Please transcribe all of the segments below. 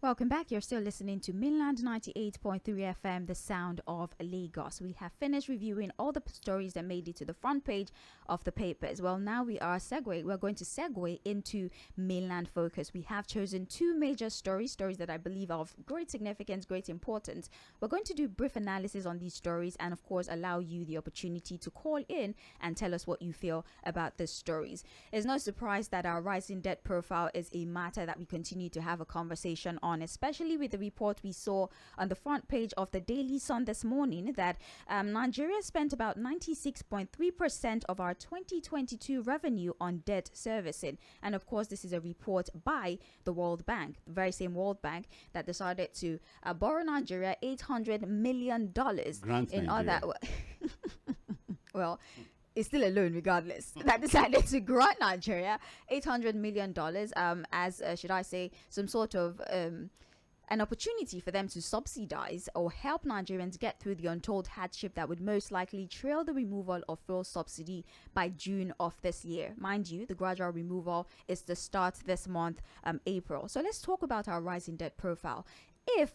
Welcome back. You're still listening to Mainland 98.3 FM, the sound of Lagos. We have finished reviewing all the stories that made it to the front page of the papers. Well, now we're going to segue into Mainland Focus. We have chosen two major stories that I believe are of great significance, great importance. We're going to do brief analysis on these stories and, of course, allow you the opportunity to call in and tell us what you feel about these stories. It's no surprise that our rising debt profile is a matter that we continue to have a conversation on, especially with the report we saw on the front page of the Daily Sun this morning that Nigeria spent about 96.3% of our 2022 revenue on debt servicing. And of course, this is a report by the World Bank, the very same World Bank that decided to borrow Nigeria $800 million in other. Well, it's still a loan regardless. That decided to grant Nigeria $800 million as, should I say, some sort of an opportunity for them to subsidize or help Nigerians get through the untold hardship that would most likely trail the removal of fuel subsidy by June of this year. Mind you, the gradual removal is to start this month, April. So let's talk about our rising debt profile. If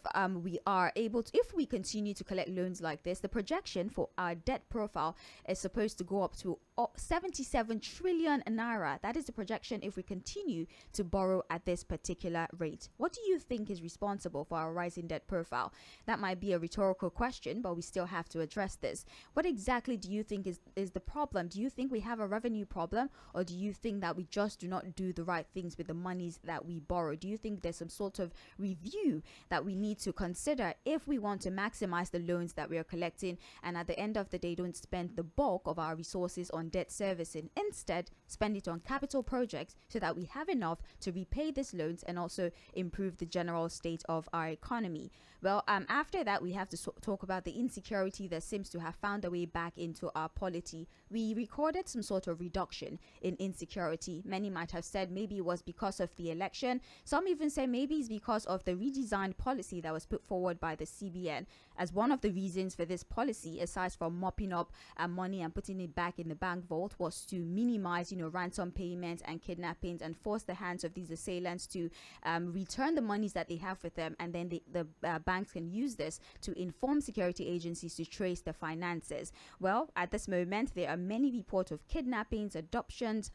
we continue to collect loans like this, the projection for our debt profile is supposed to go up to 77 trillion naira. That is the projection if we continue to borrow at this particular rate. What do you think is responsible for our rising debt profile? That might be a rhetorical question, but we still have to address this. What exactly do you think is the problem? Do you think we have a revenue problem, or do you think that we just do not do the right things with the monies that we borrow? Do you think there's some sort of review that we need to consider if we want to maximize the loans that we are collecting, and at the end of the day don't spend the bulk of our resources on debt servicing, instead spend it on capital projects so that we have enough to repay these loans and also improve the general state of our economy? Well, after that, we have to talk about the insecurity that seems to have found a way back into our polity. We recorded some sort of reduction in insecurity. Many might have said maybe it was because of the election. Some even say maybe it's because of the redesigned policy that was put forward by the CBN as one of the reasons for this policy, aside from mopping up money and putting it back in the bank vault, was to minimize, ransom payments and kidnappings and force the hands of these assailants to return the monies that they have with them, and then the banks can use this to inform security agencies to trace the finances. Well, at this moment, there are many reports of kidnappings, abductions,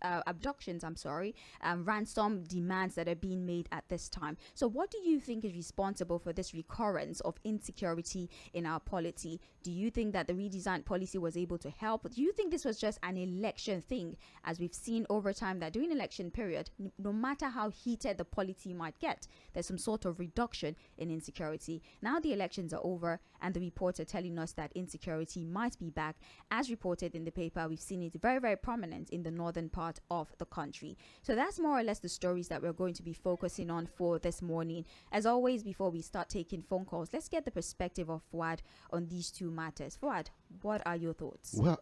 ransom demands that are being made at this time. So what do you think is responsible for this recurrence of insecurity in our polity? Do you think that the redesigned policy was able to help? Do you think this was just an election thing, as we've seen over time that during election period, no matter how heated the polity might get, there's some sort of reduction in insecurity? Now the elections are over and the reports are telling us that insecurity might be back. As reported in the paper, we've seen it very, very prominent in the northern part of the country. So that's more or less the stories that we're going to be focusing on for this morning. As always, before we start taking phone calls, let's get the perspective of Fuad on these two matters. Fuad, what are your thoughts? Well,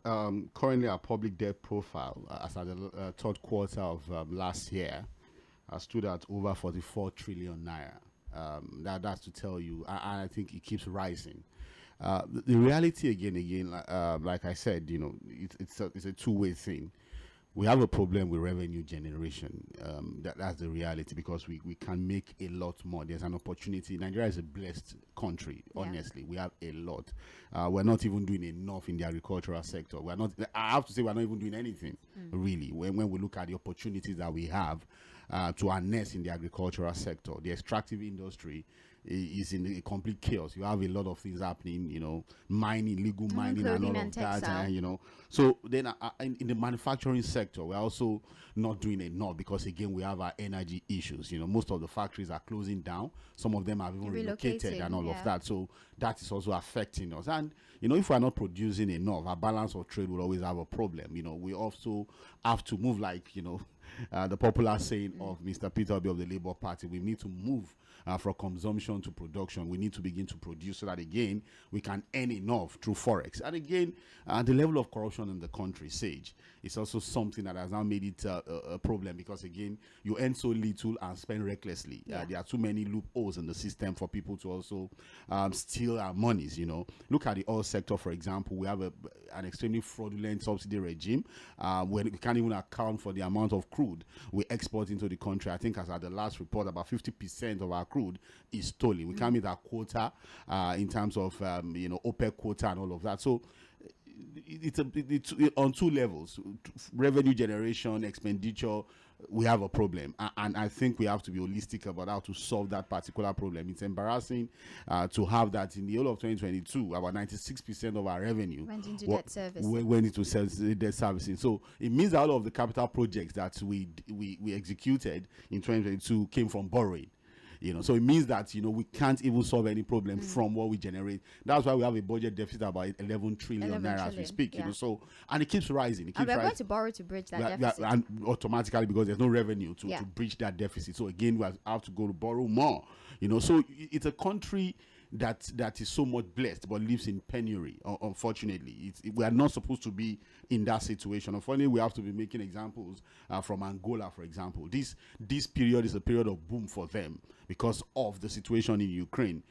currently our public debt profile, as at the third quarter of last year, stood at over 44 trillion naira. That's to tell you, I think it keeps rising. The reality again, like I said, it's a two-way thing. We have a problem with revenue generation. That's the reality, because we can make a lot more. There's an opportunity. Nigeria is a blessed country, honestly. Yeah. We have a lot. We're not even doing enough in the agricultural sector. I have to say, we're not even doing anything, really, when we look at the opportunities that we have to harness in the agricultural sector. The extractive industry is in a complete chaos. You have a lot of things happening, mining, illegal mining, and all of that. So then in the manufacturing sector, we're also not doing enough, because again, we have our energy issues. Most of the factories are closing down. Some of them have even relocated and all of that. So that is also affecting us. And if we're not producing enough, our balance of trade will always have a problem. We also have to move, like the popular saying of Mr. Peter Obi of the Labour Party, we need to move from consumption to production. We need to begin to produce so that, again, we can earn enough through Forex. And again, the level of corruption in the country, Sage, is also something that has now made it a problem, because, again, you earn so little and spend recklessly. There are too many loopholes in the system for people to also steal our monies. Look at the oil sector, for example. We have an extremely fraudulent subsidy regime. When we can't even account for the amount of crude we export into the country. I think as at the last report, about 50% of our crude is stolen. We can't meet our quota in terms of OPEC quota and all of that. So it's on two levels: revenue generation, expenditure. We have a problem, and I think we have to be holistic about how to solve that particular problem. It's embarrassing to have that in the whole of 2022, about 96% of our revenue went into debt service. Went into debt servicing. So it means that all of the capital projects that we executed in 2022 came from borrowing. So it means that we can't even solve any problem from what we generate. That's why we have a budget deficit of about 11 trillion naira as we speak. So, and it keeps rising. And we're going to borrow to bridge that deficit, and automatically, because there's no revenue to bridge that deficit. So again, we have to go to borrow more. So it's a country that is so much blessed but lives in penury. Unfortunately, we are not supposed to be in that situation. Unfortunately, we have to be making examples from Angola, for example. This period is a period of boom for them because of the situation in Ukraine.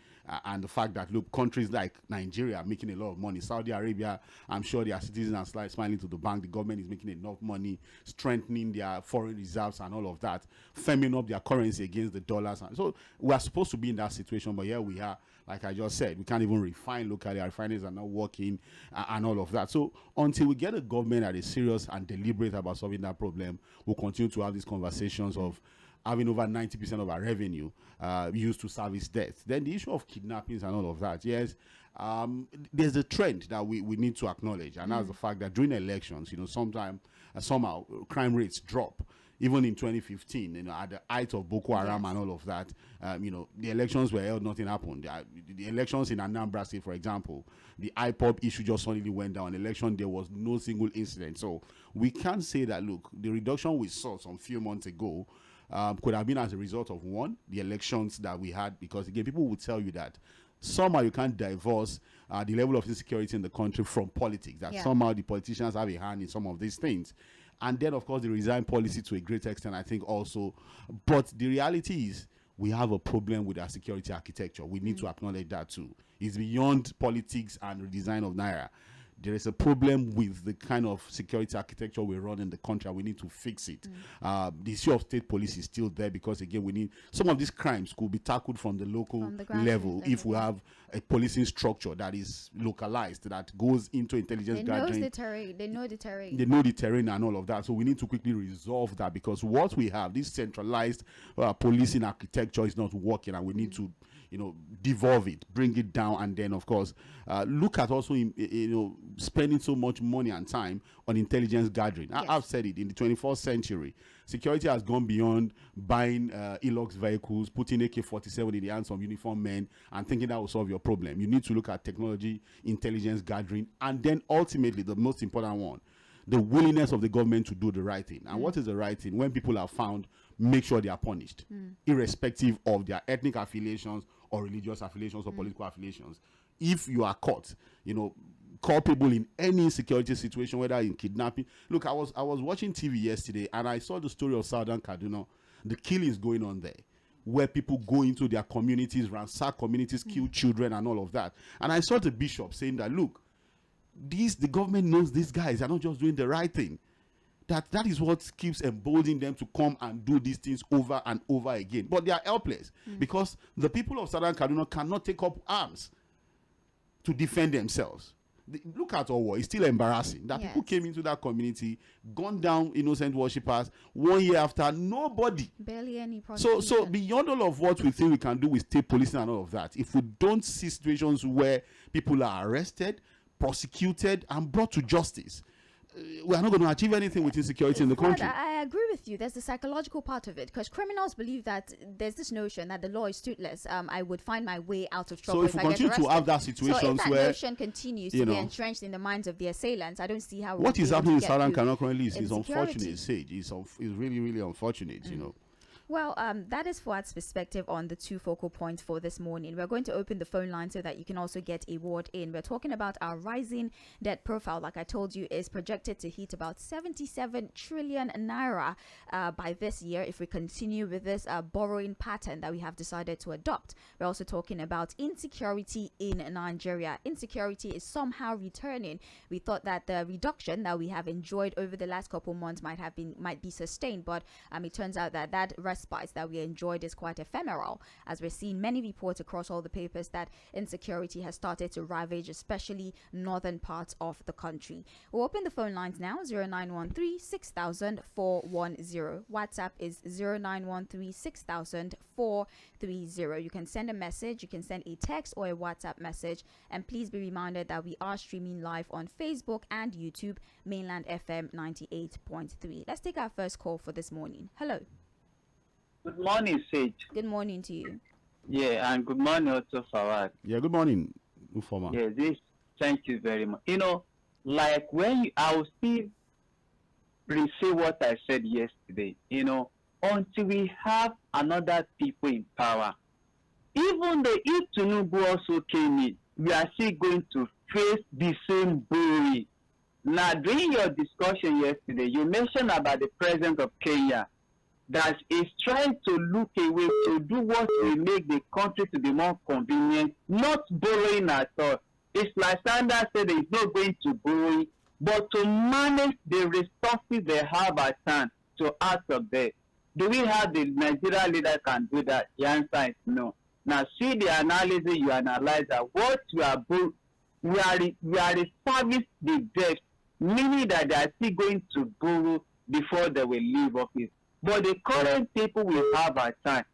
And the fact that, look, countries like Nigeria are making a lot of money. Saudi Arabia, I'm sure their citizens are smiling to the bank. The government is making enough money, strengthening their foreign reserves and all of that, firming up their currency against the dollars. So we are supposed to be in that situation, but here we are. Like I just said, we can't even refine locally. Our refineries are not working and all of that. So until we get a government that is serious and deliberate about solving that problem, we'll continue to have these conversations of having over 90% of our revenue used to service debt. Then the issue of kidnappings and all of that, yes, there's a trend that we need to acknowledge, and that's the fact that during elections, somehow crime rates drop. Even in 2015, at the height of Boko Haram and all of that, the elections were held, nothing happened. The elections in Anambra State, for example, the IPOB issue just suddenly went down. Election, there was no single incident. So we can't say that, look, the reduction we saw some few months ago could have been as a result of, one, the elections that we had, because, again, people will tell you that somehow you can't divorce the level of insecurity in the country from politics, that somehow the politicians have a hand in some of these things. And then, of course, the resign policy to a great extent, I think, also. But the reality is we have a problem with our security architecture. We need to acknowledge that, too. It's beyond politics and redesign of Naira. There is a problem with the kind of security architecture we run in the country, and we need to fix it. The issue of state police is still there because, again, we need some of these crimes could be tackled from the local level if we have a policing structure that is localized, that goes into intelligence gathering. They know the terrain and all of that. So we need to quickly resolve that, because what we have, this centralized policing architecture, is not working, and we need to devolve it, bring it down, and then, of course, look at also, spending so much money and time on intelligence gathering. I've said it, in the 21st century, security has gone beyond buying Hilux vehicles, putting AK-47 in the hands of uniformed men, and thinking that will solve your problem. You need to look at technology, intelligence gathering, and then ultimately, the most important one, the willingness of the government to do the right thing. And what is the right thing? When people are found, make sure they are punished, irrespective of their ethnic affiliations or religious affiliations or political affiliations. If you are caught, culpable in any security situation, whether in kidnapping. Look, I was watching TV yesterday, and I saw the story of Southern Kaduna, the killings going on there, where people go into their communities, ransack communities, kill children and all of that. And I saw the bishop saying that, look, the government knows these guys are not just doing the right thing. That is what keeps emboldening them to come and do these things over and over again. But they are helpless because the people of Southern Kaduna cannot take up arms to defend themselves. Look at our war. It's still embarrassing that people came into that community, gunned down innocent worshippers. 1 year after, nobody. Barely any prosecution. So beyond all of what we think we can do with state policing and all of that, if we don't see situations where people are arrested, prosecuted, and brought to justice, we are not going to achieve anything with insecurity in the country. I agree with you. There's the psychological part of it, because criminals believe that there's this notion that the law is toothless. I would find my way out of trouble if I get arrested. So if we continue to have that situation where that notion continues to be entrenched in the minds of the assailants, I don't see how. What is happening in Southern Kaduna currently is unfortunate. It's really, really unfortunate. Well, that is Fuad's perspective on the two focal points for this morning. We're going to open the phone line so that you can also get a word in. We're talking about our rising debt profile, like I told you, is projected to hit about 77 trillion naira by this year if we continue with this borrowing pattern that we have decided to adopt. We're also talking about insecurity in Nigeria. Insecurity is somehow returning. We thought that the reduction that we have enjoyed over the last couple months might be sustained, but it turns out that respite that we enjoyed is quite ephemeral, as we're seeing many reports across all the papers that insecurity has started to ravage, especially northern parts of the country. We'll open the phone lines now. 0913 6000 410. WhatsApp is 0913 6000 430. You can send a message, you can send a text or a WhatsApp message, and please be reminded that we are streaming live on Facebook and YouTube, Mainland FM 98.3. Let's take our first call for this morning. Hello. Good morning, Sage. Good morning to you. Yeah, and good morning also, Fawad. Yeah, good morning, Ufoma. Yeah, thank you very much. Like I will still say what I said yesterday, until we have another people in power, even though if Tinubu also came in, we are still going to face the same bully. Now, during your discussion yesterday, you mentioned about the president of Kenya that is trying to look away to do what will make the country to be more convenient, not borrowing at all. It's like Sanders said, it's not going to borrow, but to manage the resources they have at hand to out of there. Do we have the Nigeria leader can do that? The answer is no. Now see the analysis, you analyze that what we are service the debt, meaning that they are still going to borrow before they will leave office. But the current people we have at time,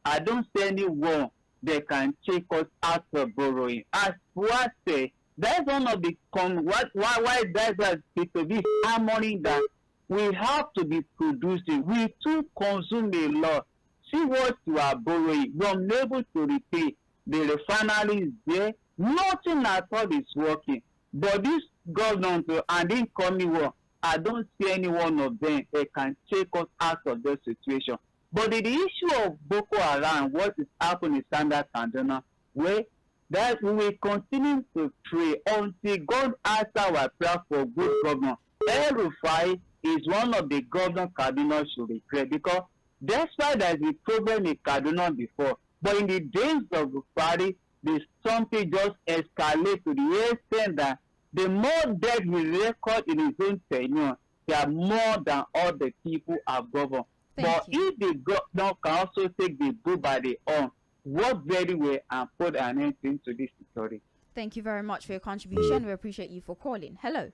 I don't see anyone that can take us out of borrowing. As what say, that's one of the why that's to be harmony that we have to be producing. We too consume a lot. See what you are borrowing. You're unable to repay. The refinery is there. Nothing at all is working. But this government and incoming one, I don't see any one of them that can take us out of this situation. But the issue of Boko Haram, what is happening in Standard Kaduna, where that we will continue to pray until God answers our prayer for good government. El Rufai is one of the governor Kaduna should be prayed, because that's why there is a problem in Kaduna before. But in the days of Rufai, the something just escalated to the extent that the more debt he record in his own tenure, they are more than all the people have governed. But if the governor can also take the bull by the horn, work very well and put an end into this story. Thank you very much for your contribution. We appreciate you for calling. Hello.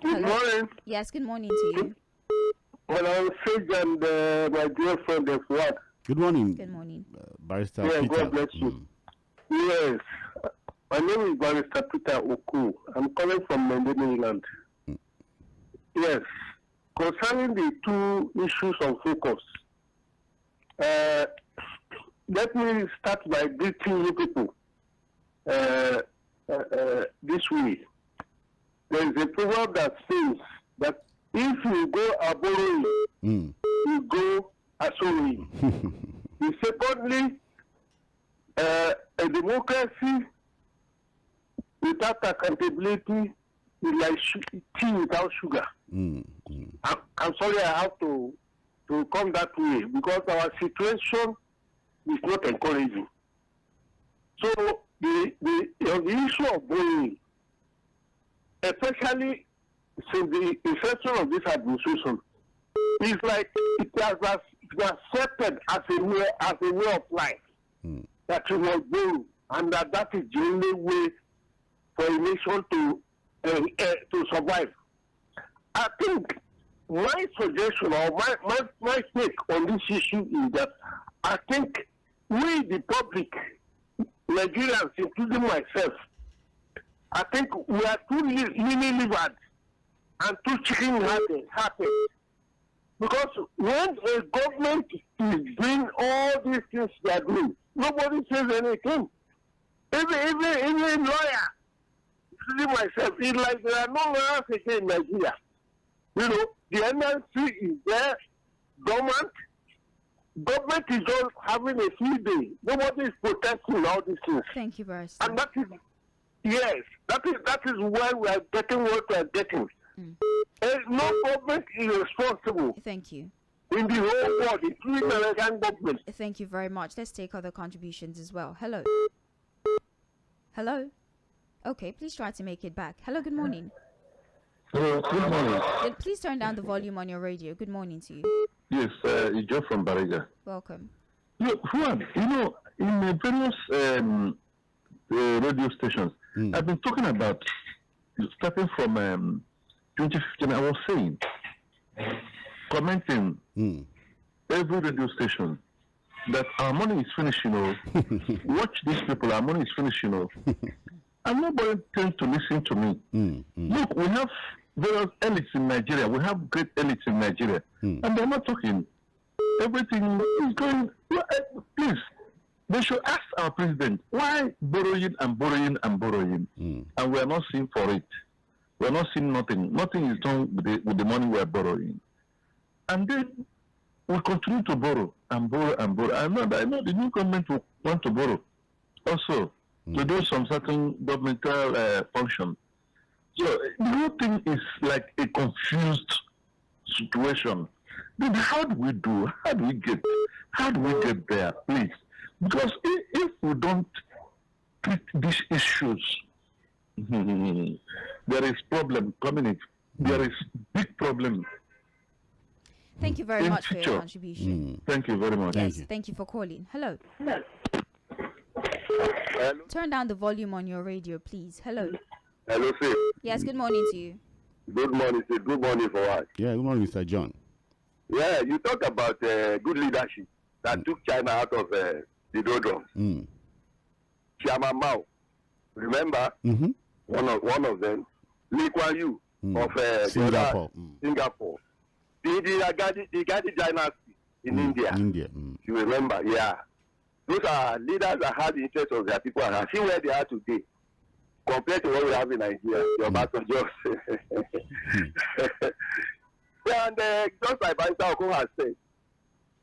Good morning. Yes, good morning to you. Well, I'm Sage and my dear friend is what? Good morning. Good morning. Barrister Yeah, Peter. God bless you. Yes. My name is Barrister Peter Oku. I'm calling from Mainland. Yes. Concerning the two issues of focus, let me start by greeting you people this way. There is a proverb that says that if you go a borrowing, you go a sowing. Secondly, a democracy without accountability is like tea without sugar. I'm sorry I have to come that way because our situation is not encouraging. So the issue of bullying, especially since the inception of this administration, is like it has accepted as a way of life that you must bully, and that is the only way for a nation to survive. I think my suggestion or my take on this issue is that I think we, the public, Nigerians, including myself, I think we are too livered and too chicken-hearted. Because when a government is doing all these things they are doing, nobody says anything. Even lawyer, including myself, it's like there are no lawyers again in Nigeria. The NLC is there, dormant. Government is just having a field day. Nobody is protesting all these things. Thank you, Barrister. And that is, yes, that is why we are getting what we are getting. No government is responsible Thank you. in the whole world, including the American government. Thank you very much. Let's take other contributions as well. Hello. Hello. Okay, please try to make it back. Hello, good morning. Hello, good morning. Please turn down the volume on your radio. Good morning to you. Yes, it's Joe from Bariga. Welcome. Look, Juan, in the various radio stations, I've been talking about, starting from 2015, I was saying, commenting every radio station that our money is finished, Watch these people, our money is finished, And nobody tends to listen to me. Look, we have various elites in Nigeria. We have great elites in Nigeria. And they're not talking. Everything is going... Please, they should ask our president, why borrowing and borrowing and borrowing? And we're not seeing for it. We're not seeing nothing. Nothing is done with the money we're borrowing. And then we continue to borrow and borrow and borrow. I know the new government will want to borrow also to do some certain governmental function. So the whole thing is like a confused situation. Then how do we do? How do we get there, please? Because if we don't treat these issues, there is problem coming in. There is big problem. Thank you very much for your contribution. Thank you very much. Yes, thank you for calling. Hello. Hello. Turn down the volume on your radio, please. Hello. Hello, sir. Yes, good morning to you. Good morning, sir. Good morning for us. Yeah, good morning, Mr. John. Yeah, you talk about good leadership that took China out of the doldrums. Chairman Mao, remember? One of them, Lee Kuan Yew of Singapore. Singapore. The Gandhi dynasty in India. You remember? Yeah. Those are leaders that have the interest of their people and see where they are today compared to what we have in Nigeria. Your battle just. And just like Barrister Okon has said,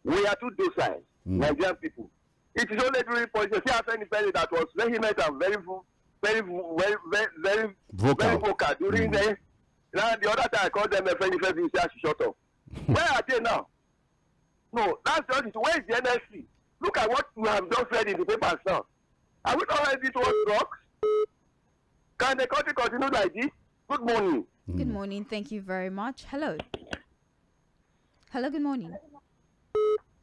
we are too docile, Nigerian people. It is only during politics. See, I anybody that was vehement and very vocal during the. Now the other time I called them a friend, he said, shut up. Where are they now? No, that's just it. Where is the NSC? Look at what we have just read in the papers now. Are we not ready towards drugs? Can the country continue like this? Good morning. Good morning. Thank you very much. Hello. Hello, good morning.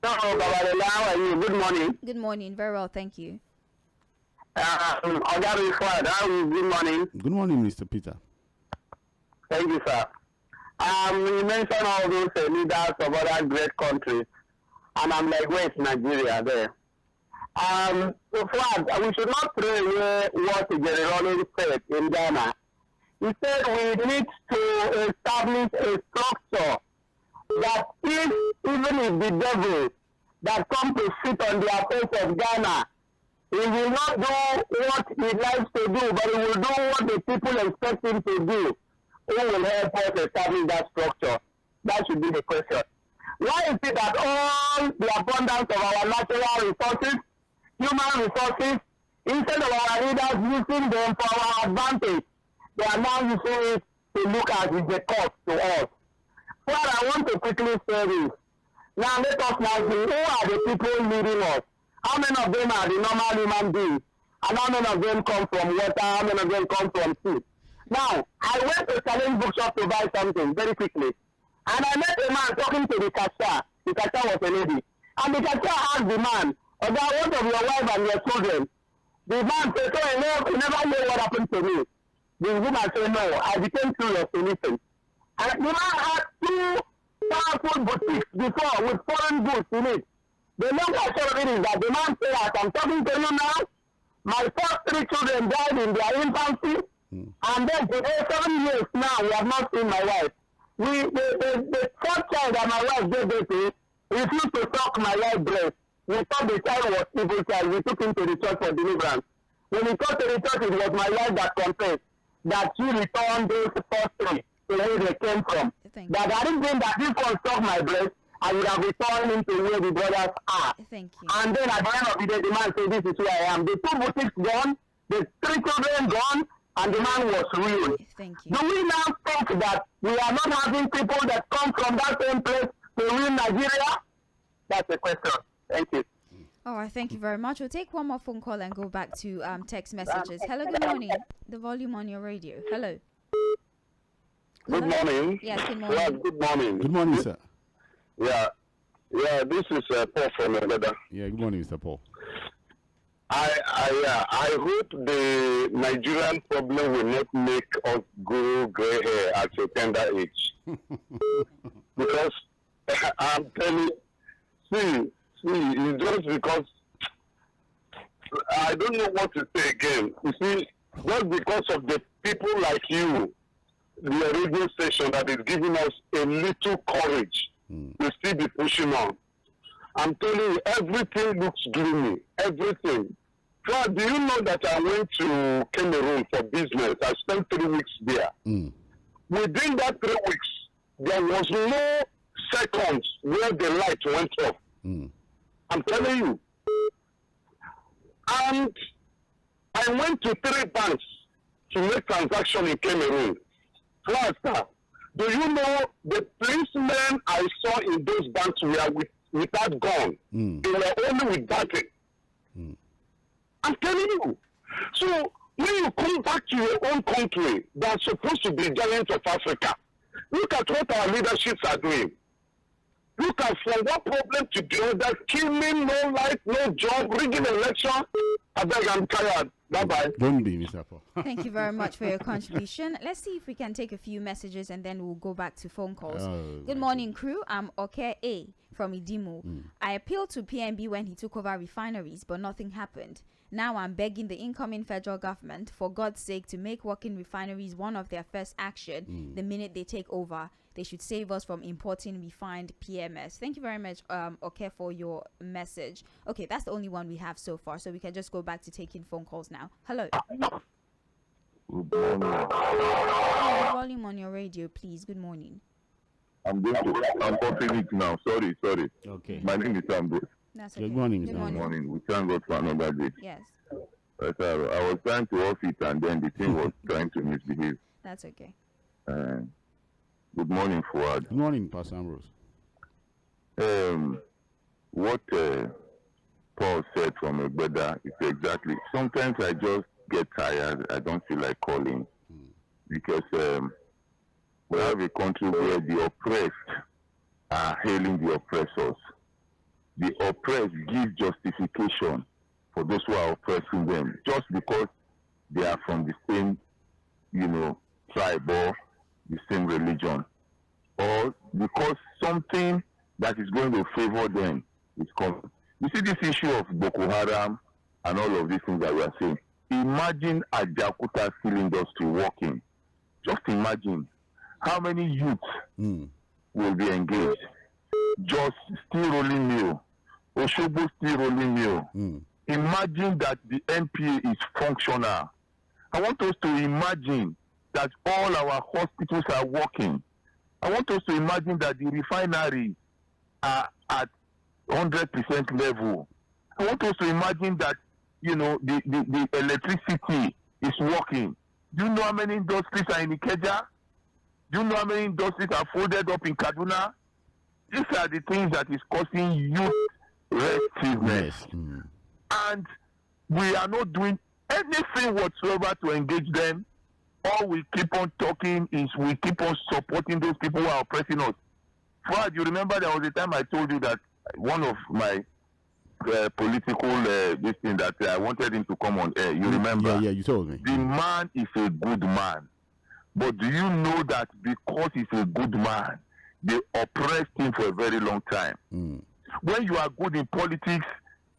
Hello, Babalela. How are you? Good morning. Good morning. Very well, thank you. Good morning. Good morning, Mr. Peter. Thank you, sir. You mentioned all those leaders of other great countries, and I'm like, where's Nigeria there? Flag, we should not throw away what General said in Ghana. He said we need to establish a structure that even if the devil that come to sit on the affairs of Ghana, he will not do what he likes to do, but he will do what the people expect him to do. Who will help us establish that structure? That should be the question. Why is it that all the abundance of our natural resources, human resources, instead of our leaders using them for our advantage, they are now using it to look as it's a cost to us? Well, I want to quickly say this. Now let us now see who are the people leading us. How many of them are the normal human beings? And how many of them come from water? How many of them come from sea? Now, I went to Challenge Bookshop to buy something very quickly. And I met a man talking to the cashier. The cashier was a lady. And the cashier asked the man, about what of your wife and your children? The man said, so you never know what happened to me. The woman said, no, I became curious to listen. And the man had 2 powerful boutiques before with foreign goods in it. The long short of it is that the man said, as I'm talking to you now, my first 3 children died in their infancy. And then today, 7 years now, we have not seen my wife. The first child that my wife gave birth to refused to suck my wife's breast. We thought the child was evil child. We took him to the church for deliverance. When we got to the church, it was my wife that confessed that she returned those first 3 to where they came from. That I didn't think that this one sucked my breast, I would have returned him to where the brothers are. Thank you. And then at the end of the day, the man said, this is where I am. The 2 boutiques gone, the 3 children gone, and the man was ruined. Thank you. Do we now think that we are not having people that come from that same place to ruin Nigeria? That's the question. Thank you. All right, thank you very much. We'll take one more phone call and go back to text messages. Hello, good morning. The volume on your radio. Hello. Good morning. Yes, good morning. Yeah, good morning. Good morning, sir. Yeah, this is Paul from Nevada. Yeah, good morning, Mr. Paul. I hope the Nigerian problem will not make us grow gray hair at a tender age. Because I'm telling you, see, it's just because I don't know what to say again. You see, just because of the people like you, the radio station that is giving us a little courage to still be pushing on. I'm telling you, everything looks gloomy. Everything. So, do you know that I went to Cameroon for business? I spent 3 weeks there. Within that 3 weeks, there was no seconds where the light went off. I'm telling you. And I went to 3 banks to make transaction in Cameroon. First, do you know the policemen I saw in those banks were without gun? They were only with battery. I'm telling you. So when you come back to your own country that's supposed to be giant of Africa, look at what our leaderships are doing. Look at from one problem to the other, killing, no life, no job, rigging election. I beg, I'm tired. Bye-bye. Don't be, Mr. Paul. Thank you very much for your contribution. Let's see if we can take a few messages and then we'll go back to phone calls. Good morning, crew. I'm Oke A from Idimo. I appealed to PNB when he took over refineries, but nothing happened. Now I'm begging the incoming federal government, for God's sake, to make working refineries one of their first action the minute they take over. They should save us from importing refined PMS. Thank you very much, Oke, for your message. Okay, that's the only one we have so far, so we can just go back to taking phone calls now. Hello. Good morning. Volume on your radio, please. Good morning. I'm popping it now. Sorry. Okay. My name is Ambo. That's okay. Good morning, Good sir. Good morning. morning. We thank God for another day. Yes, But I was trying to off it and then the thing was trying to misbehave. that's okay. Good morning, Fuad. Good morning, Pastor Ambrose. What Paul said from Egbeda is exactly. Sometimes I just get tired. I don't feel like calling because we have a country where the oppressed are hailing the oppressors. The oppressed give justification for those who are oppressing them just because they are from the same, tribe or the same religion, or because something that is going to favor them is coming. You see this issue of Boko Haram and all of these things that we are saying. Imagine Ajakuta steel industry working. Just imagine how many youths will be engaged. Just steel rolling mill, Oshobo steel rolling mill. Imagine that the NPA is functional. I want us to imagine that all our hospitals are working. I want us to imagine that the refineries are at 100% level. I want us to imagine that, the electricity is working. Do you know how many industries are in Ikeja? Do you know how many industries are folded up in Kaduna? These are the things that is causing youth restiveness. And we are not doing anything whatsoever to engage them. All we keep on talking is we keep on supporting those people who are oppressing us. Fuad, you remember there was a time I told you that one of my political this thing that I wanted him to come on air. You remember? Yeah, you told me. The man is a good man. But do you know that because he's a good man, they oppressed him for a very long time? When you are good in politics,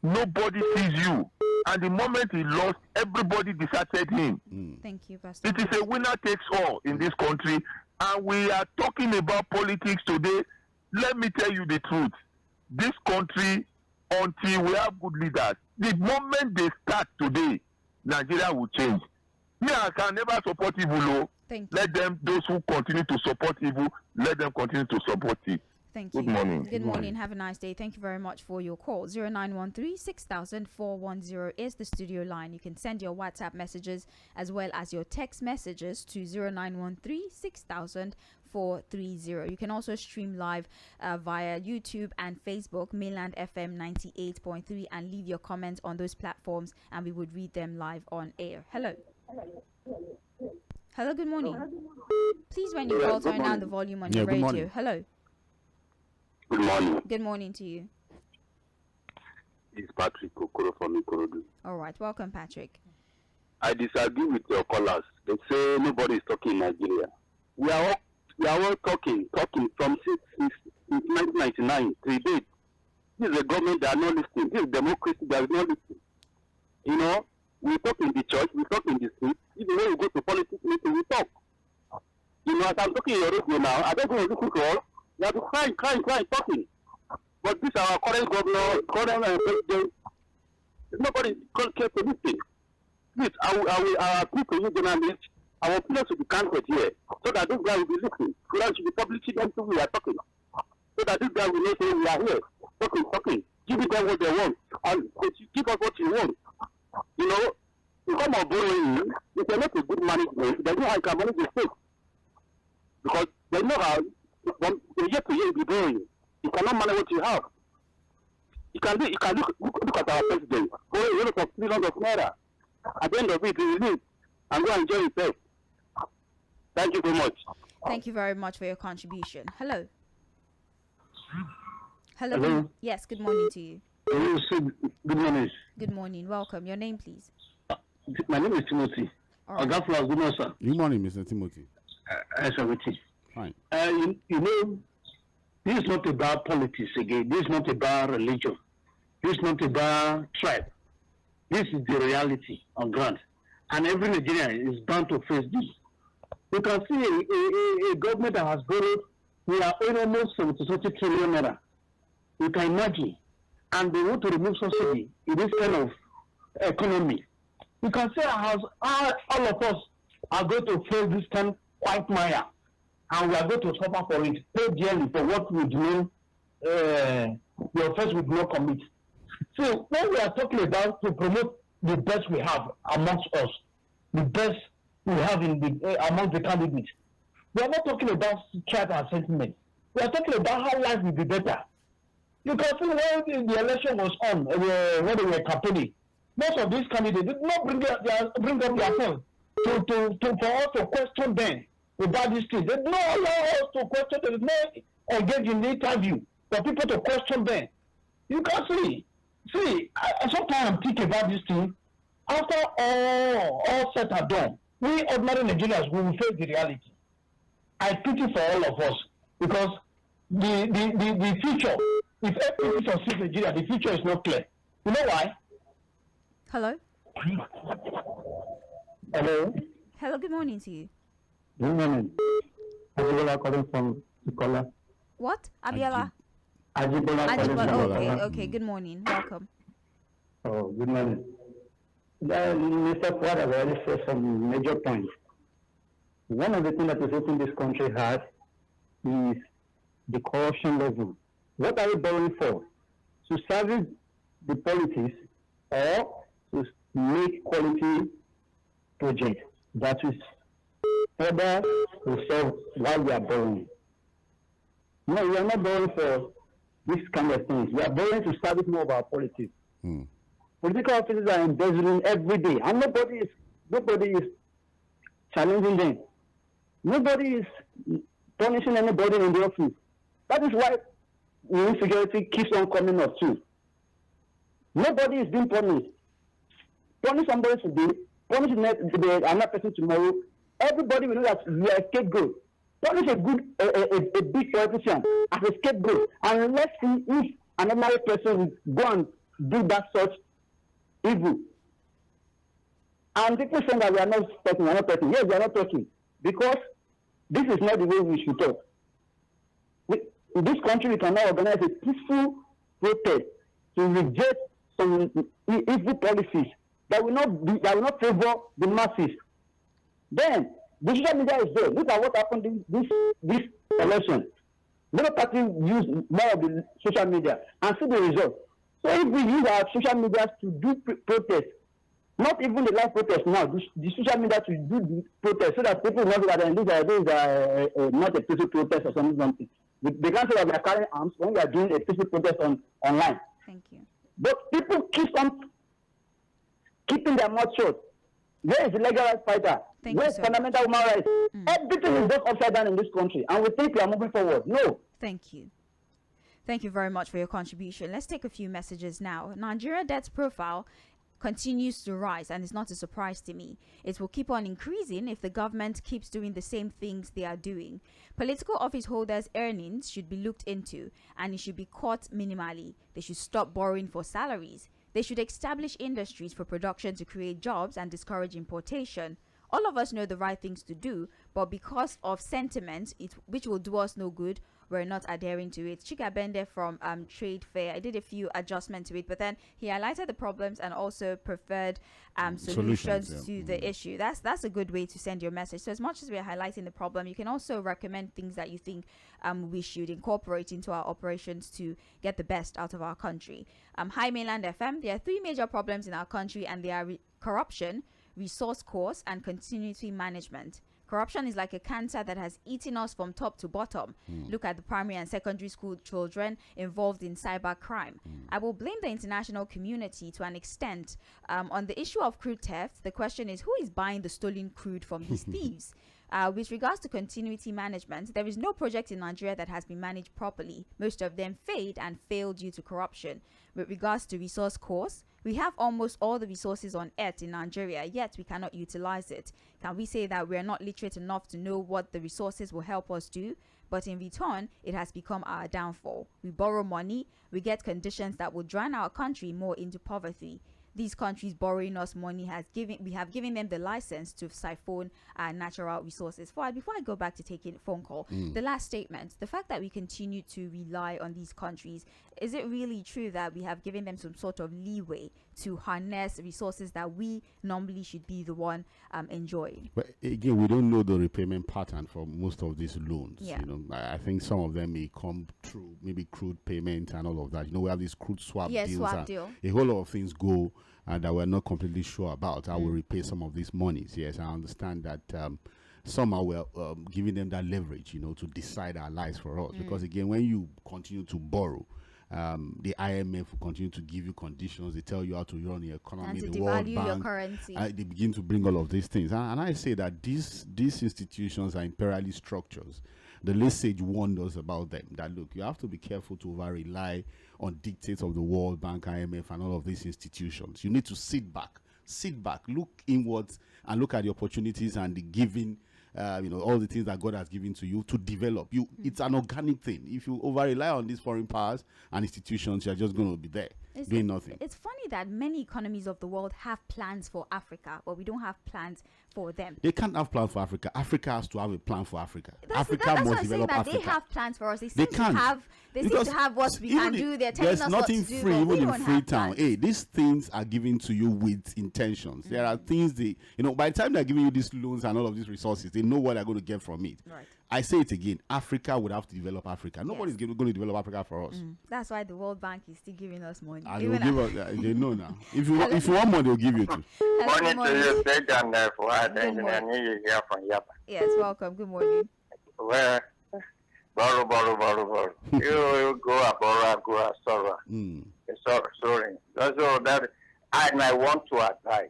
nobody sees you. And the moment he lost, everybody deserted him. Thank you, Pastor. It is a winner takes all in this country. And we are talking about politics today. Let me tell you the truth. This country, until we have good leaders, the moment they start today, Nigeria will change. Me, I can never support evil. Thank you. Let them, those who continue to support evil, let them continue to support it. Thank you. Good morning. Good morning. Have a nice day. Thank you very much for your call. 0913 410 is the studio line. You can send your WhatsApp messages as well as your text messages to 0913 430. You can also stream live via YouTube and Facebook, Mainland FM 98.3, and leave your comments on those platforms, and we would read them live on air. Hello. Hello, good morning. Please, when you call, turn down the volume on your good radio. morning. Hello. Good morning. Good morning to you. It's Patrick Okoro from Ikorodu. All right. Welcome, Patrick. I disagree with your callers. They say nobody is talking in Nigeria. We are all talking from since 1999 to date. This is a government that are not listening. This is democracy that is not listening. You know, we talk in the church, we talk in the street. Even when we go to politics meeting, we talk. You know, as I'm talking in your radio now, I don't go to listen to all. We have to crying, talking. But this our current governor, current president, nobody cares to listen. Please, I will appeal to you journalists. Our players should be counted here, so that this guy will be listening. So that should be publishing everything we are talking. So that this guy will know say we are here, talking. Give them what they want, and give us what you want. You know, to come on borrowing, if you're not a good management, they know how you can manage the state. Because they know how, from year to year, you'll be borrowing. You cannot manage what you have. You can look at our president, borrowing a lot of millions of naira. At the end of it, he will leave and go and enjoy himself. Thank you very much. Thank you very much for your contribution. Hello. Hello. Yes, good morning to you. Good morning. Good morning. Welcome. Your name, please. My name is Timothy. All right. Good morning, sir. Good morning, Mr. Timothy. Fine. You know, this is not about politics again. This is not about religion. This is not about tribe. This is the reality on ground. And every Nigerian is bound to face this. You can see a government that has borrowed, we are owing almost 70 trillion naira. You can imagine. And they want to remove subsidy in this kind of economy. You can see how all of us are going to face this kind of quagmire. And we are going to suffer for it, pay dearly for what we do, the offense we do not commit. So when we are talking about to promote the best we have amongst us, the best we have in the among the candidates, we are not talking about tribe and sentiment. We are talking about how life will be better. You can see when the election was on, when they were campaigning, most of these candidates did not bring up their phone for us to question them about this thing. They did not allow us to question them. They did not engage in the interview for people to question them. You can see. I sometimes think about this thing. After all said and done, we ordinary Nigerians will face the reality. I pity for all of us because the future, if everything succeeds Nigeria, the future is not clear. You know why? Hello. Hello. Hello. Good morning to you. Good morning. Ajibola calling from Ikola. What? Abiola. Ajibola calling Ajibola. from Okay. Good morning. Welcome. Oh, good morning. Mr. Fuad has already said some major points. One of the things that is hurting this country has is the corruption level. What are we borrowing for? To service the politics or to make quality projects that is further to solve why we are borrowing? No, we are not borrowing for this kind of things. We are borrowing to service more of our politics. Political officers are embezzling every day, and nobody is challenging them. Nobody is punishing anybody in the office. That is why the insecurity keeps on coming up too. Nobody is being punished. Punish somebody today, punish another person tomorrow. Everybody will know that we are a scapegoat. Punish a big politician as a scapegoat, and let's see if another person will go and do that such evil. And people saying that we are not talking. Yes, we are not talking. Because this is not the way we should talk. In this country, we cannot organize a peaceful protest to reject some evil policies that will not favor the masses. Then, the social media is there. Look at what happened in this election. Labour Party use more of the social media and see the result. So if we use our social media to do protest, not even the live protest now, the social media to do the protest so that people know that these are not a peaceful protest or something. They can't say that we are carrying arms when we are doing a peaceful protest online. Thank you. But people keep on keeping their mouth shut. Where is the legal rights fighter? Where is fundamental human rights? Everything is just upside down in this country, and we think we are moving forward. No. Thank you. Thank you very much for your contribution. Let's take a few messages now. Nigeria debt profile continues to rise, and it's not a surprise to me. It will keep on increasing if the government keeps doing the same things they are doing. Political office holders' earnings should be looked into, and it should be cut minimally. They should stop borrowing for salaries. They should establish industries for production to create jobs and discourage importation. All of us know the right things to do, but because of sentiment, which will do us no good, we're not adhering to it. Chika Bende from Trade Fair, I did a few adjustments to it, but then he highlighted the problems and also preferred solutions to the issue. That's a good way to send your message. So as much as we're highlighting the problem, you can also recommend things that you think we should incorporate into our operations to get the best out of our country. Hi Mainland FM, there are 3 major problems in our country, and they are corruption, resource course, and continuity management. Corruption is like a cancer that has eaten us from top to bottom. Look at the primary and secondary school children involved in cyber crime. I will blame the international community to an extent. On the issue of crude theft, the question is, who is buying the stolen crude from these thieves? With regards to continuity management, there is no project in Nigeria that has been managed properly. Most of them failed due to corruption. With regards to resource course, we have almost all the resources on earth in Nigeria, yet we cannot utilize it. Can we say that we are not literate enough to know what the resources will help us do? But in return, it has become our downfall. We borrow money, we get conditions that will drown our country more into poverty. These countries borrowing us money we have given them the license to siphon our natural resources. Before I go back to taking a phone call, the last statement, the fact that we continue to rely on these countries, is it really true that we have given them some sort of leeway to harness resources that we normally should be the one enjoying? But again, we don't know the repayment pattern for most of these loans. Yeah. You know, I think some of them may come through maybe crude payment and all of that. You know, we have these crude swap deals. Swap deal. A whole lot of things go that we're not completely sure about. How we repay some of these monies. Yes, I understand that somehow we're giving them that leverage, you know, to decide our lives for us. Because again, when you continue to borrow, the IMF will continue to give you conditions. They tell you how to run your economy. And the to World devalue Bank, your currency. They begin to bring all of these things. And I say that these institutions are imperialist structures. The late sage warned us about them, that look, you have to be careful to over-rely on dictates of the World Bank, IMF, and all of these institutions. You need to sit back, look inwards, and look at the opportunities and the giving, all the things that God has given to you to develop. It's an organic thing. If you over-rely on these foreign powers and institutions, you're just going to be there doing nothing. It's funny that many economies of the world have plans for Africa, but we don't have plans for them. They can't have plans for Africa. Africa has to have a plan for Africa. Africa must develop Africa. They have plans for us. They seem to have what we can do. They're telling us what to do. There's nothing free, even in Freetown. Hey, these things are given to you with intentions. There are things by the time they're giving you these loans and all of these resources, they know what they're going to get from it. Right. I say it again, Africa would have to develop Africa. Nobody's going to develop Africa for us. That's why the World Bank is still giving us money. And they'll give us, they know now. If you want money, they'll give you too. Morning to you, State and Fuad, engineer here from Yapa. Yes, welcome. Good morning. Well, borrow. You go borrow, sorrow. Sorry. Also, that I want to advise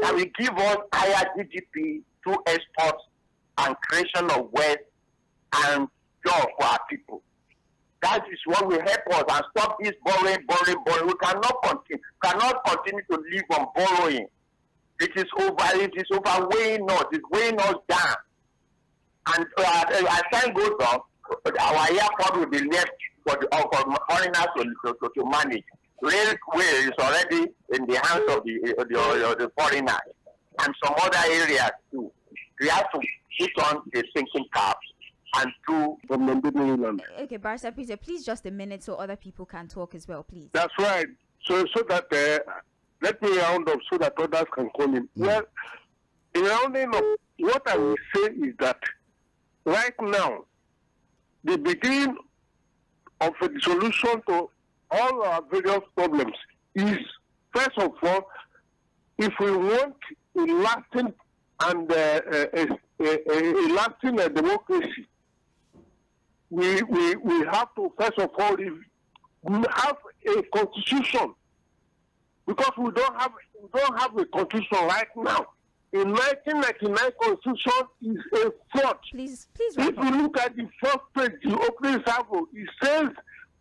that we give us higher GDP through exports and creation of wealth and job for our people. That is what will help us and stop this borrowing. We cannot continue to live on borrowing. It is overweighing us. It's weighing us down. And as time goes on, our airport will be left for foreigners to manage. Railway is already in the hands of the foreigners and some other areas too. We have to put on the thinking caps and do the Okay, Barrister Peter, please just a minute so other people can talk as well, please. That's right. So that let me round up so that others can come in. Well, in rounding up, what I will say is that right now, the beginning of a solution to all our various problems is, first of all, if we want a lasting and a lasting democracy, we have to, first of all, we have a constitution, because we don't have a constitution right now. In 1999 constitution is a fraud. Please If wrap you up. look at the first page, the opening salvo, it says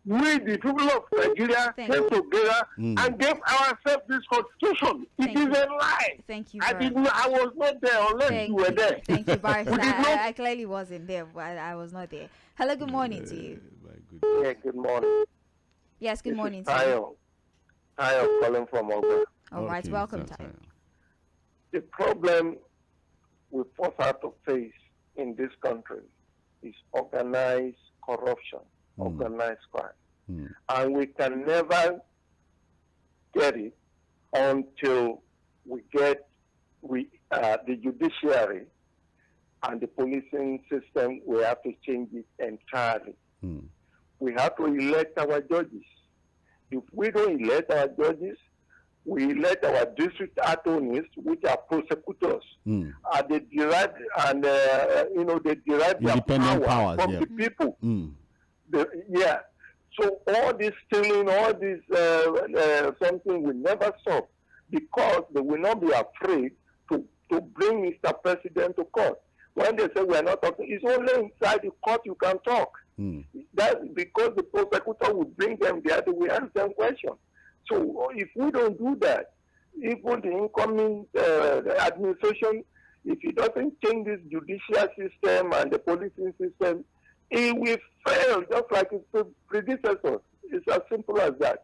we, the people of Nigeria, Thank came you. together and gave ourselves this constitution. Thank It is you. a lie. Thank you I very didn't. I was not there unless Thank you were there. Thank you, Barrister. We did not- I clearly wasn't there. But I was not there. Hello, good morning to you. My goodness. Yeah, good morning. Yes, good This morning is to you. Tayo calling from Oga. All right, Okay, welcome, that's Tayo. fine. The problem we force out to face in this country is organized corruption, organized crime. And we can never get it until we get the judiciary and the policing system. We have to change it entirely. We have to elect our judges. If we don't elect our judges, we elect our district attorneys, which are prosecutors. They derive they derive their Independent power powers, from yeah. the people. Mm. So all this stealing, all this something will never stop, because they will not be afraid to bring Mr. President to court. When they say we are not talking, it's only inside the court you can talk. That's because the prosecutor will bring them there, they will ask them questions. So if we don't do that, even the incoming administration, if it doesn't change this judicial system and the policing system, it will fail just like its predecessors. It's as simple as that.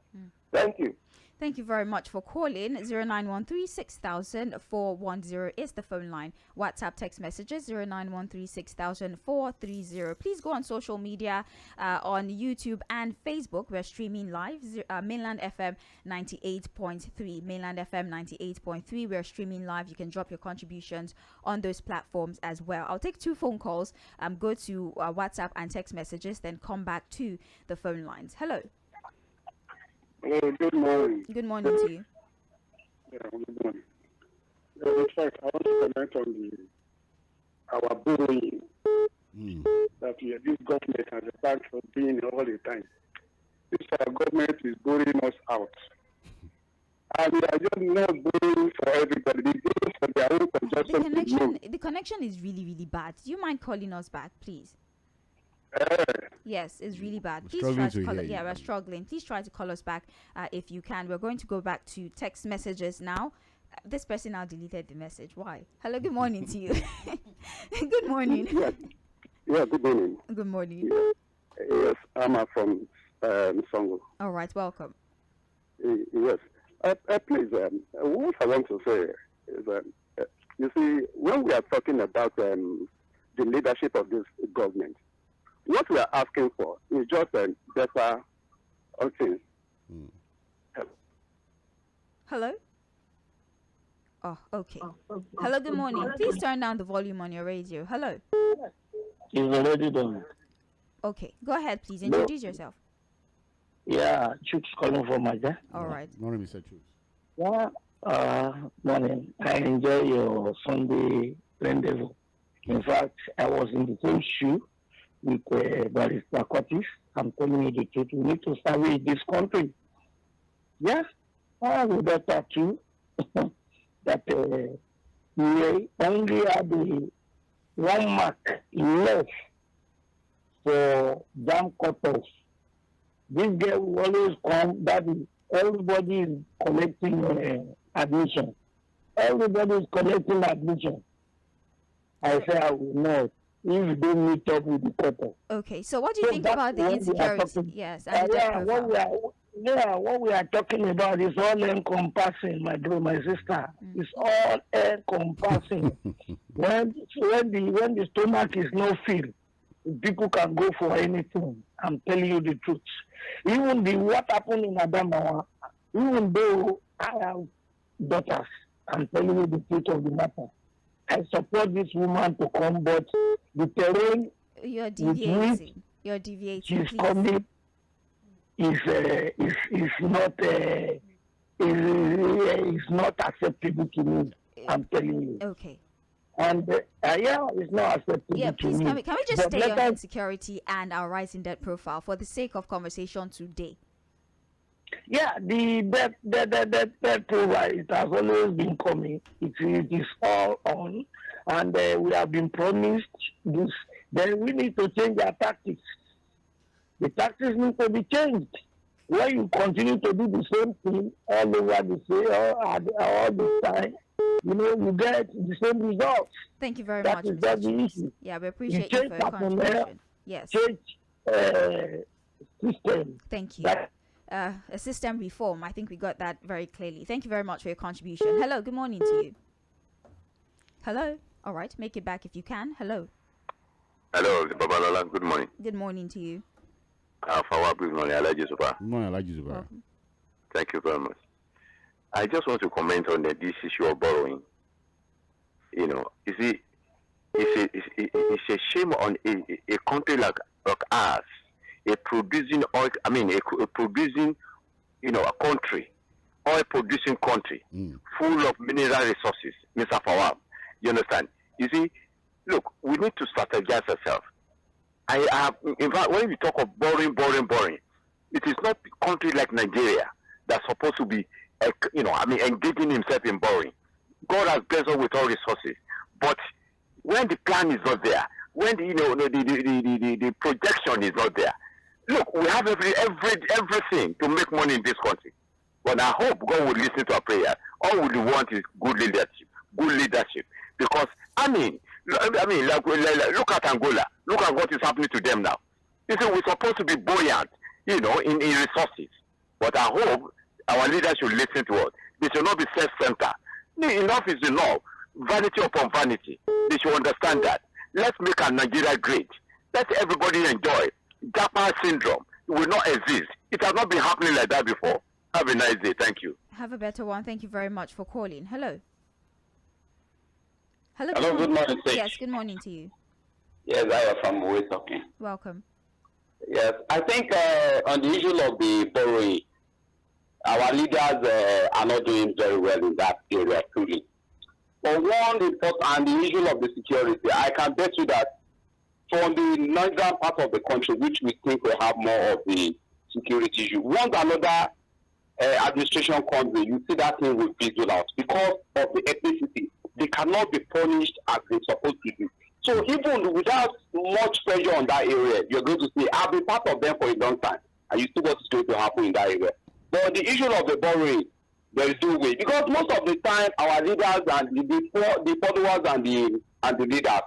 Thank you. Thank you very much for calling. 0913-6000-410 is the phone line. WhatsApp text messages 0913-6000-430. Please go on social media, on YouTube and Facebook. We're streaming live. Mainland FM 98.3. Mainland FM 98.3. We're streaming live. You can drop your contributions on those platforms as well. I'll take 2 phone calls. Go to WhatsApp and text messages, then come back to the phone lines. Hello. Good morning. Good morning to you. Yeah, good morning. In fact, I want to comment on our bullying that this government has a part of doing all the time. This government is bullying us out. And we are just not bullying for everybody. They bullying for their own consumption. The connection is really, really bad. Do you mind calling us back, please? Yes, it's really bad. Please try to call. Yeah, we're struggling. Please try to call us back if you can. We're going to go back to text messages now. This person now deleted the message. Why? Hello, good morning to you. Good morning. Yeah, good morning. Good morning. Yes, I'm from Songo. All right, welcome. Yes. Please, what I want to say is that, you see, when we are talking about the leadership of this government, what we are asking for is just a better things. Hello? Oh, okay. Hello, good morning. Please turn down the volume on your radio. Hello. It's already done. Okay, go ahead, please. Introduce yourself. Yeah, Chuck's calling from Maja. All right. Morning, Mr. Chus. Yeah, morning. I enjoy your Sunday rendezvous. In fact, I was in the same shoe with Barrister Curtis. I'm telling you the truth. We need to salvage this country. Yeah, I would better too. That we only have the 1 mark left for damn cutoffs. This girl will always come, that is, everybody is collecting admission. Everybody is collecting admission. I say I will not if they meet up with the cutoff. Okay, so what do you think about the insecurity? Yes, and the death profile. What we are talking about is all encompassing, my bro, my sister. It's all encompassing. when the stomach is not filled, people can go for anything. I'm telling you the truth. Even what happened in Adamawa, even though I have daughters, I'm telling you the truth of the matter. I support this woman to come, but the terrain. You're deviating. You're deviating, His please. coming is not acceptable to me. I'm telling you. Okay. And yeah, it's not acceptable Yeah, to please, me. can we just But stay let on us- insecurity and our rising debt profile for the sake of conversation today? Yeah, the debt profile, it has always been coming. It is all on, and we have been promised this. Then we need to change our tactics. The tactics need to be changed. When you continue to do the same thing all over all the time, you get the same results. Thank you very That much, is Mr. just the Chiefs. issue. Yeah, we appreciate You you for change your personnel, contribution. Yes. change system. Thank you. That A system reform. I think we got that very clearly. Thank you very much for your contribution. Hello, good morning to you. Hello. All right, make it back if you can. Hello. Hello, Babalola. Good morning. Good morning to you. Fawa, good morning. Alhaji Super. Good morning, Alhaji Zubair. Welcome. Thank you very much. I just want to comment on this issue of borrowing. You see, it's a shame on a country like ours, a producing oil. I mean, a producing, a country, oil producing country, full of mineral resources, Mr. Fawab. You understand? You see, look, we need to strategize ourselves. In fact, when we talk of borrowing, it is not a country like Nigeria that's supposed to be, engaging himself in borrowing. God has blessed us with all resources, but when the plan is not there, when the projection is not there, look, we have everything to make money in this country. But I hope God will listen to our prayer. All we want is good leadership. Because look at Angola. Look at what is happening to them now. You see, we're supposed to be buoyant, in resources. But I hope our leaders should listen to us. They should not be self-centered. Enough is enough. Vanity upon vanity. They should understand that. Let's make our Nigeria great. Let everybody enjoy. Japan syndrome will not exist. It has not been happening like that before. Have a nice day. Thank you. Have a better one. Thank you very much for calling. Hello. Hello. Hello, good morning, Sage. Yes, good morning to you. Yes, I am from Way talking. Welcome. Yes, I think on the issue of the borrowing, our leaders are not doing very well in that area, truly. But one important, and the issue of the security, I can bet you that from the northern part of the country, which we think will have more of the security issue, once another administration comes in, you see that thing will fizzle out because of the ethnicity. They cannot be punished as they're supposed to do. So even without much pressure on that area, you're going to see, I've been part of them for a long time, and you see what is going to happen in that area. But the issue of the borrowing, there is no way. Because most of the time, our leaders and the followers and the leaders,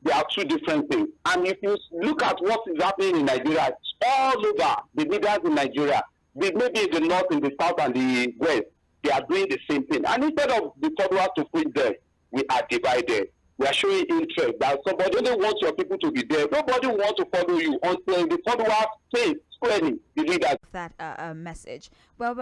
they are two different things. And if you look at what is happening in Nigeria, all over the leaders in Nigeria, maybe in the north, in the south, and the west, they are doing the same thing. And instead of the followers to quit them, we are divided. We are showing interest that somebody only wants your people to be there. Nobody wants to follow you until the followers say squarely the leaders. That message. Well,